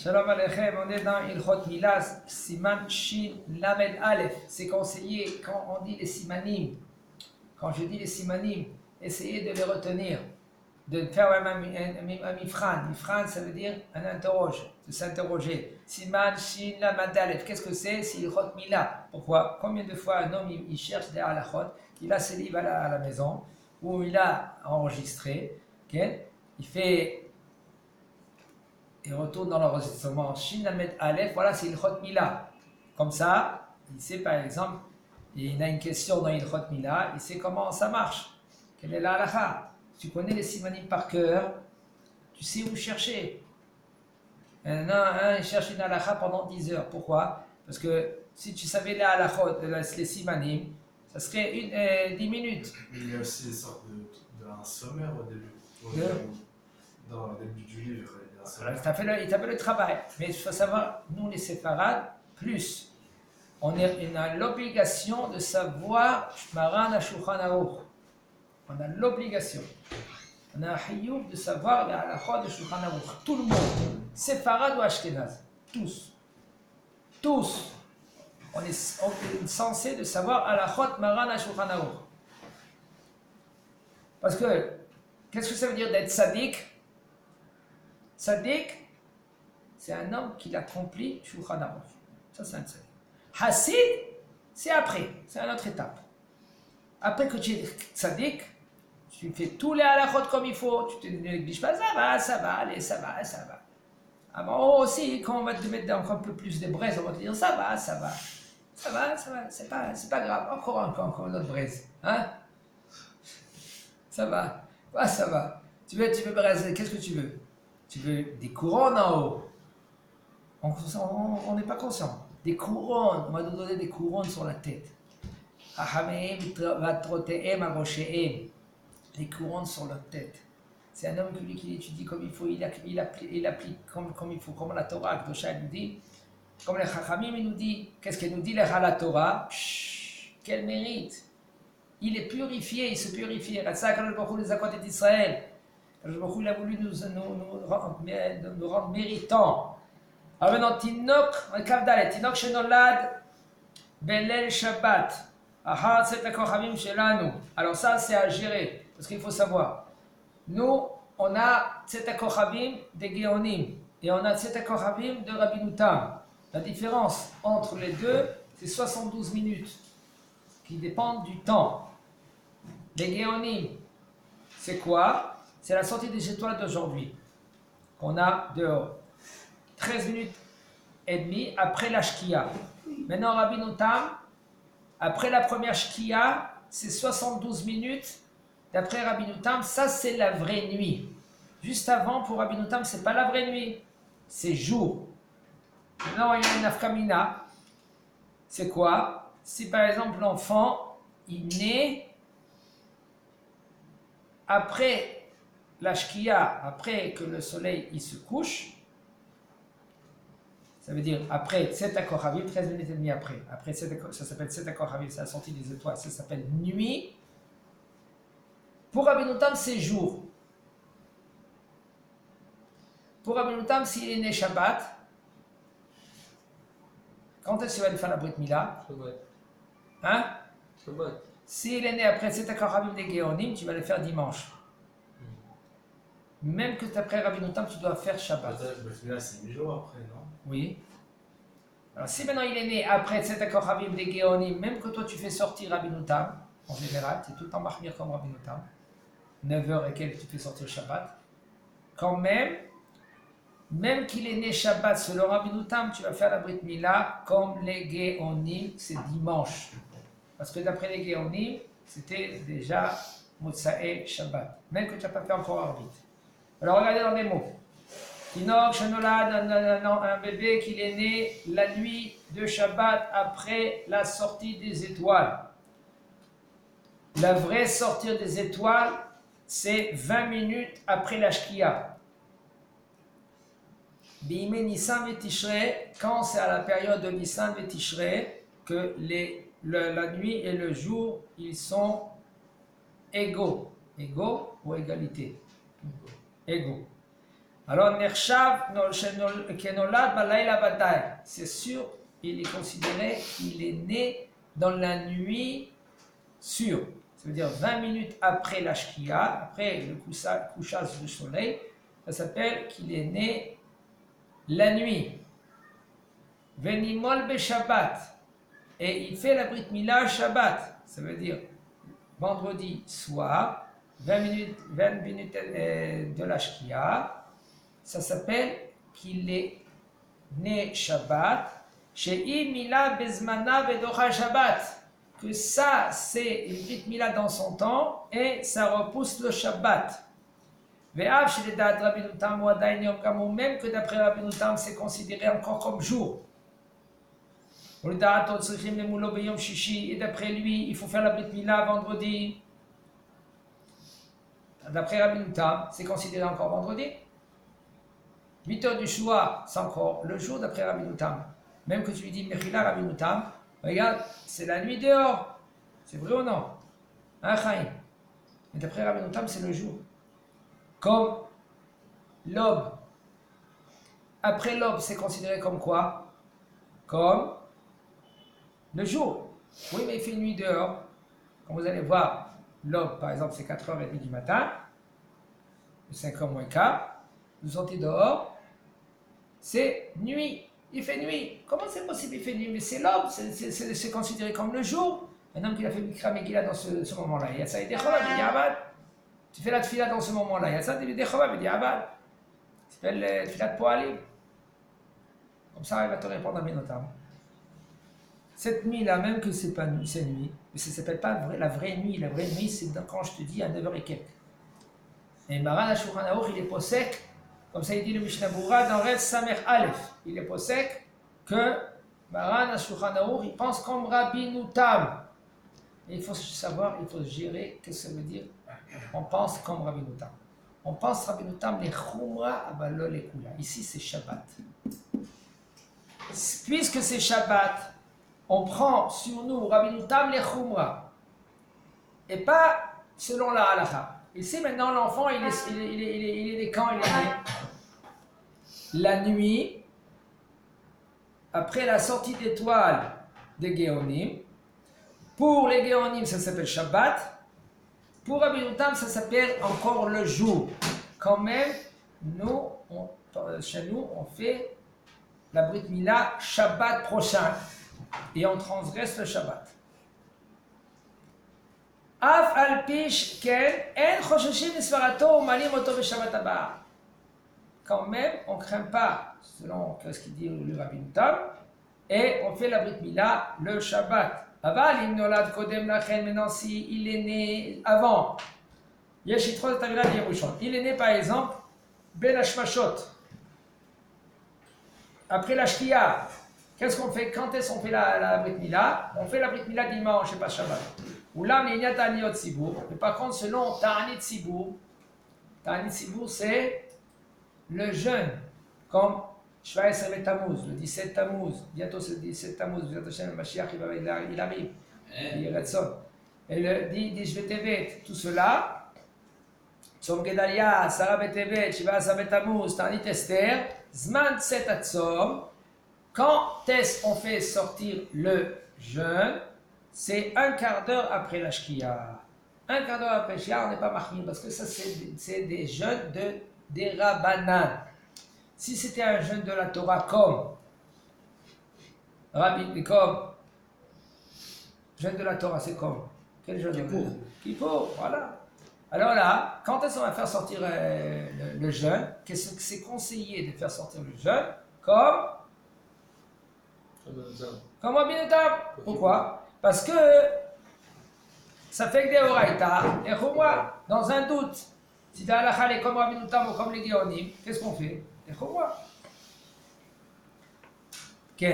Shalom Aleichem, on est dans Ilchot Milas, Siman Shin Lamed Aleph. C'est conseillé quand on dit les simanim. Quand je dis les simanim, essayez de les retenir, de faire un mifran. Mifran, ça veut dire un interroge, de s'interroger. Siman Shin Lamed Aleph, qu'est-ce que c'est? C'est Ilchot Milah. Pourquoi? Combien de fois un homme il cherche des halachot, il a ses livres à la maison, où il a enregistré, okay? Il retourne dans l'enregistrement Shin Lamed Aleph, voilà, c'est Ilchot Milah. Comme ça, il sait par exemple, il a une question dans Ilchot Milah, il sait comment ça marche. Quelle est la halakha? Tu connais les simanim par cœur, tu sais où chercher. Il cherche une halakha pendant 10 heures. Pourquoi? Parce que si tu savais les halakhot, les simanim, ça serait 10 minutes. Il y a aussi des sortes d'un sommaire au début. Dans le début du livre. Il t'a fait le travail. Mais il faut savoir, nous les séfarades, plus, on a l'obligation de savoir Shmaran HaShulchan Aruch. On a l'obligation. On a un hiyuv de savoir la halachot de Shulchan Aruch. Tout le monde, séfarade ou ashkenaz, tous. On est censé de savoir halachot Maran HaShulchan Aruch. Parce que, qu'est-ce que ça veut dire d'être sadique? Sadiq, c'est un homme qui accomplit Shulchan Aruch. Ça, c'est un sadiq. Hassid, c'est après, c'est une autre étape. Après que tu es sadiq, tu fais tous les halachot comme il faut, tu ne te négliges pas, ça va, allez, ça va. Ah bon, aussi, quand on va te mettre encore un peu plus de braise, on va te dire ça va, c'est pas grave, encore une autre braise. Hein? Ça va, ouais, ça va. Tu veux braise, qu'est-ce que tu veux? Tu veux des couronnes en haut. On n'est pas conscient. Des couronnes. On va nous donner des couronnes sur la tête. Des couronnes sur la tête. C'est un homme qui étudie comme il faut. Il applique comme il faut. Comme la Torah, Kedosha nous dit. Comme les Chachamim nous dit. Qu'est-ce qu'elle nous dit la Torah? Quel mérite. Il est purifié. Il se purifie. Ratzak al Baruch Hu les Zakot d'Israël. Il a voulu nous rendre méritants. Alors maintenant, Tinok, Kavdalet, Tinok Shenolad, Belel Shabbat, Ahad Setakochavim Shelanu. Alors ça, c'est à gérer, parce qu'il faut savoir. Nous, on a Setakochavim des Géonim, et on a Setakochavim de Rabbi Tam. La différence entre les deux, c'est 72 minutes, qui dépendent du temps. Les Géonim, c'est quoi? C'est la sortie des étoiles d'aujourd'hui, qu'on a dehors. 13 minutes et demie après la Shkia. Maintenant, Rabbi Tam, après la première Shkia, c'est 72 minutes. D'après Rabbi Tam, ça c'est la vraie nuit. Juste avant, pour Rabbi Tam, c'est pas la vraie nuit, c'est jour. Maintenant, il y a une afkamina. C'est quoi? Si par exemple l'enfant, il naît après la shkia, après que le soleil il se couche, ça veut dire après Tzeta Kochaviv, 13 minutes et demie après. Après ça s'appelle Tzeta Kochaviv, c'est la sortie des étoiles, ça s'appelle nuit. Pour Rabbi Tam, c'est jour. Pour Rabbi Tam, s'il est né Shabbat, quand est-ce qu'il va faire la Brit Mila? Shabbat. Hein? Shabbat. S'il est né après Tzeta Kochaviv des Géonim, tu vas le faire dimanche. Même que après Rabbi Tam, tu dois faire Shabbat. Là, c'est 8 jours après, non? Oui. Alors si maintenant il est né après Tzeta Kochaviv des Géonim, même que toi tu fais sortir Rabbi Tam, en général, tu es tout le temps mahmir comme Rabbi Tam, 9h et quelques tu fais sortir Shabbat, quand même qu'il est né Shabbat selon Rabbi Tam, tu vas faire la Brit Mila comme les Géonim, c'est dimanche. Parce que d'après les Géonim, c'était déjà Motsae Shabbat, même que tu n'as pas fait encore arbitre. Alors regardez dans les mots. Tinok Shenolad, un bébé qui est né la nuit de Shabbat après la sortie des étoiles. La vraie sortie des étoiles, c'est 20 minutes après la Shkia. Bime Nissan et Tishrei, quand c'est à la période de Nissan et Tishrei, que la nuit et le jour, ils sont égaux. Égaux ou égalité? Égaux. Alors, Nershav Kenolad Balayla Bataï. C'est sûr, il est considéré qu'il est né dans la nuit sûre. Ça veut dire 20 minutes après la Shkia, après le couchage du soleil, ça s'appelle qu'il est né la nuit. Venimol be Shabbat. Et il fait la Brit Mila Shabbat. Ça veut dire vendredi soir, 20 minutes de la Shkia. Ça s'appelle qu'il est né Shabbat. Chez Mila Bezmana Bedocha Shabbat. Que ça, c'est une Brit Mila dans son temps et ça repousse le Shabbat. Ve'av chez les dates Rabbeinu Tam ou Adain Yom Kamou, même que d'après Rabbeinu Tam, c'est considéré encore comme jour. Et d'après lui, il faut faire la Brit Mila vendredi. D'après Rabbeinu Tam, c'est considéré encore vendredi. 8 heures du soir, c'est encore le jour d'après Rabbeinu Tam. Même que tu lui dis Mechila Rabbeinu Tam, regarde, c'est la nuit dehors. C'est vrai ou non? Hein, Chaim? Mais d'après Rabbeinu Tam, c'est le jour. Comme l'aube. Après l'aube, c'est considéré comme quoi? Comme le jour. Oui, mais il fait nuit dehors. Quand vous allez voir, l'aube, par exemple, c'est 4h30 du matin, 5h moins quart, vous sortez dehors, c'est nuit. Il fait nuit. Comment c'est possible? Il fait nuit, mais c'est l'aube, c'est considéré comme le jour. Un homme qui a fait Mikra Megillah dans ce moment-là, il y a ça, il dit tu fais la tfila dans ce moment-là, il y a ça, il dit ça s'appelle tfila de Poalim. Comme ça, il va te répondre à Menotam. Cette nuit-là, même que c'est pas nuit, c'est nuit, mais ça ne s'appelle pas la vraie nuit. La vraie nuit, c'est quand je te dis à 9h et quelques. Et Maran HaShulchan Aruch, il est posek, comme ça il dit le Mishnah Berurah dans Rev Samer Aleph. Il est posek que Maran HaShulchan Aruch, il pense comme Rabbeinu Tam. Et il faut savoir, il faut gérer, qu'est-ce que ça veut dire? On pense comme Rabbeinu Tam. On pense Rabbeinu Tam les Chumra Abalo les Kula. Ici c'est Shabbat. Puisque c'est Shabbat, on prend sur nous Rabbeinu Tam les Chumra. Et pas selon la halakha. Ici maintenant l'enfant il est né quand il est né? La nuit, après la sortie d'étoiles des Géonim. Pour les Géonim ça s'appelle Shabbat. Pour Rabbeinu Tam ça s'appelle encore le jour. Quand même, chez nous on fait la Brit Mila Shabbat prochain. Et on transgresse le Shabbat. Af al pish ken en chosheshim nisvarato malim oto b'Shabbat haba. Quand même, on ne craint pas, selon ce qu'il dit le Rabbeinu Tam, et on fait la Brit Mila le Shabbat. Aval im nolad kodem lachen, maintenant si il est né avant, yeshitro tavila de Yerushon. Il est né par exemple ben hashmashot. Après la Shkia. Qu'est-ce qu'on fait? Quand est-ce qu'on fait la Brit Mila? On fait la Brit Mila dimanche, et pas Shabbat. Ou là, il y a Ta'anit Sibour. Mais par contre, selon Ta'anit Sibour, c'est le jeûne. Comme Shvaïs Revet Tammuz, le 17 Tammuz. Bientôt c'est le 17 Tammuz. Bientôt le Mashiach, il arrive. Il y a Ratson. Et le 10 Shvetevet, tout cela. Tzom Gedalia, Sarah Betevet, Shiva Savet Tammuz, Ta'anit Esther, Zman Tset Atzom. Quand est-ce qu'on fait sortir le jeûne? C'est un quart d'heure après la Shkia. Un quart d'heure après la Shkia, on n'est pas marqué parce que ça, c'est des jeûnes des Rabbanan. Si c'était un jeûne de la Torah comme jeûne de la Torah, c'est comme quel jeûne? Kippour, voilà. Alors là, quand est-ce qu'on va faire sortir le jeûne? Qu'est-ce que c'est conseillé de faire sortir le jeûne? Comme Rabbeinu Tam. Pourquoi? Parce que ça fait que des Horaïta, et Chumra, dans un doute, si la halakha est comme Rabbeinu Tam ou comme les Géonim, qu'est-ce qu'on fait? Et Chumra. Ok.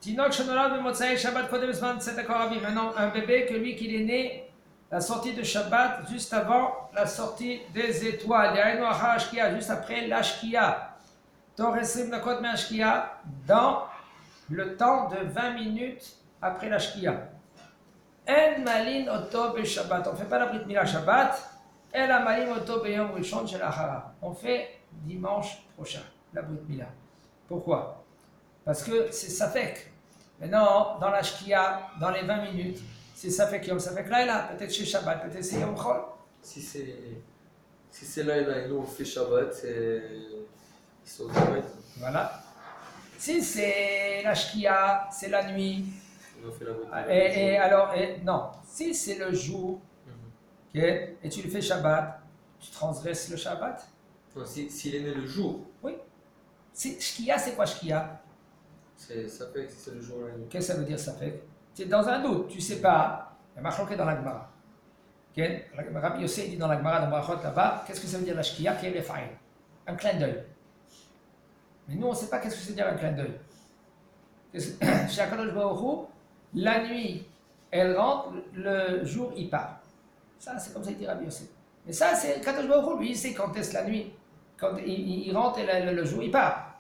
Tinok Shenolad B'Motzai Shabbat Kodem Zman Tset HaKoravim. Maintenant, un bébé que lui qu'il est né, la sortie de Shabbat, juste avant la sortie des étoiles. Yainu Achar Ashkia, juste après l'Ashkia. Tor Esrim Nakot Me Ashkia, dans le temps de 20 minutes après la Shkia. En malin oto be Shabbat. On ne fait pas la Brit Mila Shabbat. En la malin oto be Yom Rishon shel Achara. On fait dimanche prochain, la Brit Mila. Pourquoi? Parce que c'est Safek. Maintenant, dans la Shkia, dans les 20 minutes, c'est Safek Yom Safek Laila, peut-être chez Shabbat, peut-être c'est Yom Chol. Si c'est là et nous on fait Shabbat, ils sont automates. Voilà. Si c'est la Shkia, c'est la nuit. On fait la voiture. Et alors, non. Si c'est le jour, Mhm. ok, et tu le fais Shabbat, tu transgresses le Shabbat. Non, s'il est né le jour, Oui. Shkia, c'est quoi Shkia? ça fait que c'est le jour la nuit. Qu'est-ce que ça veut dire ça fait? Tu es dans un doute, tu ne sais pas. Il y a marqué dans la Gemara. Okay? Rabbi Yossé dit dans la Gemara, dans Brachot là-bas, qu'est-ce que ça veut dire la Shkia? Qui est le fa'il? Un clin d'œil. Mais nous, on ne sait pas qu'est-ce que ça veut dire un clin d'œil. Chez Akadosh Baruch Hu, la nuit, elle rentre, le jour, il part. Ça, c'est comme ça qu'il dit Rabbi Yossé. Mais ça, c'est Akadosh Baruch Hu, lui, il sait quand est-ce la nuit. Quand il rentre et le jour, il part.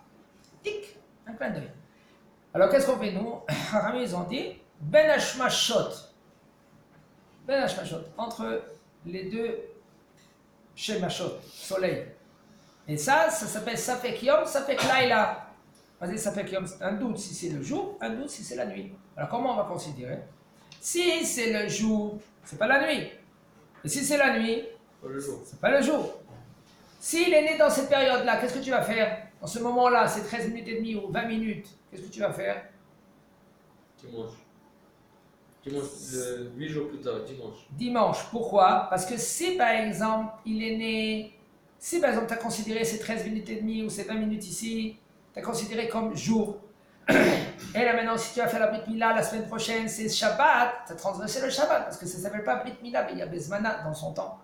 Tic, un clin d'œil. Alors, qu'est-ce qu'on fait, nous? Ils ont dit, Ben Hashmashot. Ben Hashmashot. Entre les deux Shemashot, soleil. Et ça s'appelle Safek Yom, Safek Laila. Vas-y, Safek Yom, un doute si c'est le jour, un doute si c'est la nuit. Alors, comment on va considérer? Si c'est le jour, c'est pas la nuit. Et si c'est la nuit, Pas le jour. c'est pas le jour. S'il est né dans cette période-là, qu'est-ce que tu vas faire? En ce moment-là, c'est 13 minutes et demie ou 20 minutes. Qu'est-ce que tu vas faire? Dimanche. Dimanche, 8 jours plus tard, dimanche. Dimanche. Pourquoi? Parce que si par exemple, il est né, si par exemple tu as considéré ces 13 minutes et demie ou ces 20 minutes ici, tu as considéré comme jour. Et là maintenant, si tu vas faire la Brit Mila la semaine prochaine, c'est Shabbat, tu as transgressé le Shabbat parce que ça ne s'appelle pas Brit Mila, mais il y a Bezmana dans son temps.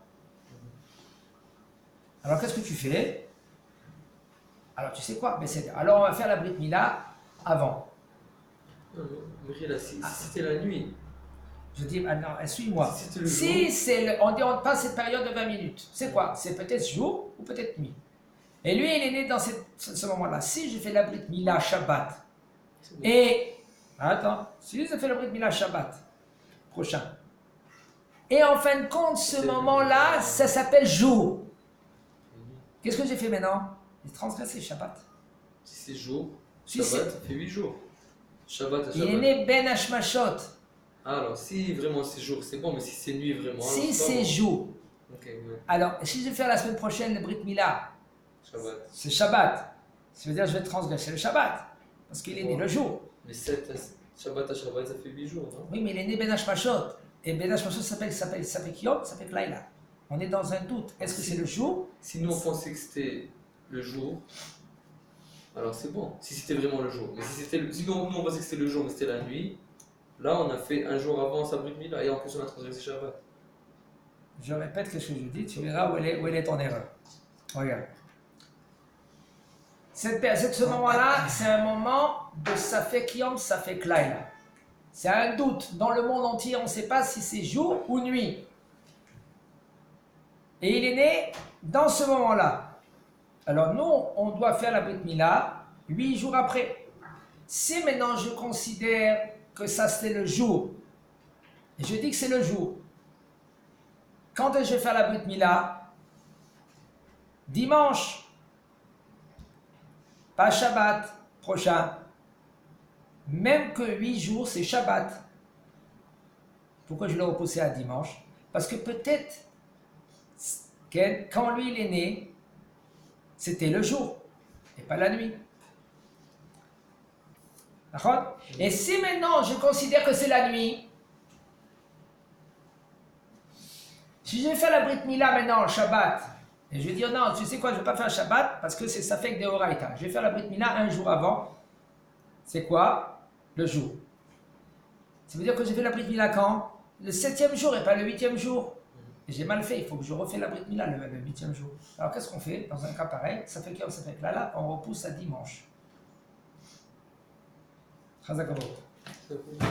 Alors qu'est-ce que tu fais? Alors tu sais quoi? Alors on va faire la Brit Mila avant. Non, mais là, si c'était la nuit, Je dis, ah non, suis-moi. Si c'était le Si jour. c'est on dit on passe cette période de 20 minutes, c'est quoi? C'est peut-être jour ou peut-être nuit. Et lui, il est né dans ce moment-là. Si je fais la Brit Mila Shabbat, c'est bon. et. Attends, si je fais la Brit Mila Shabbat prochain, et en fin de compte, ce moment-là, ça s'appelle jour. Qu'est-ce que j'ai fait maintenant? J'ai transgressé Shabbat. Si c'est jour, Si Shabbat, c'est- ça fait 8 jours. Shabbat à Il est Shabbat. né Ben Hashmashot. Ah, alors, si vraiment c'est jour, c'est bon, mais si c'est nuit vraiment. alors Si pas c'est bon. jour. Ok, ouais. Alors, si je fais la semaine prochaine le Brit Mila, Shabbat. c'est Shabbat. Ça veut dire que je vais transgresser le Shabbat. Parce qu'il est né le jour. Mais Shabbat à Shabbat, ça fait 8 jours, non? Oui, mais il est né Ben Hashmashot. Et Ben Hashmashot s'appelle Yom, ça s'appelle Laila. On est dans un doute. Est-ce que c'est le jour? Si nous on pensait que c'était le jour, alors c'est bon. Si c'était vraiment le jour. Mais si nous on pensait que c'était le jour, mais c'était la nuit, là on a fait un jour avant sa Brit Mila et en plus on a transgressé Shabbat. Je répète ce que je dis, tu verras où elle est ton erreur. Regarde. Ce moment-là, c'est un moment de Safek Yom, Safek Laila. C'est un doute. Dans le monde entier, on ne sait pas si c'est jour ou nuit. Et il est né dans ce moment-là. Alors nous, on doit faire la Brit Mila 8 jours après. Si maintenant je considère que ça c'est le jour, et je dis que c'est le jour, quand est-ce que je vais faire la Brit Mila? Dimanche. Pas Shabbat prochain. Même que 8 jours, c'est Shabbat. Pourquoi je l'ai repoussé à dimanche? Parce que peut-être, quand lui il est né, c'était le jour et pas la nuit. D'accord? Et si maintenant je considère que c'est la nuit, si je vais faire la Brit Mila maintenant, le Shabbat, et je vais dire non, tu sais quoi, je ne vais pas faire le Shabbat parce que ça fait que des Horaïta. Je vais faire la Brit Mila un jour avant. C'est quoi? Le jour. Ça veut dire que j'ai fait la Brit Mila quand? Le 7e jour et pas le 8e jour. Et j'ai mal fait, il faut que je refais la Brit Mila le 8e jour. Alors qu'est-ce qu'on fait dans un cas pareil? Ça fait que ça fait que là, on repousse à dimanche. Chazak Abo. Ça fait-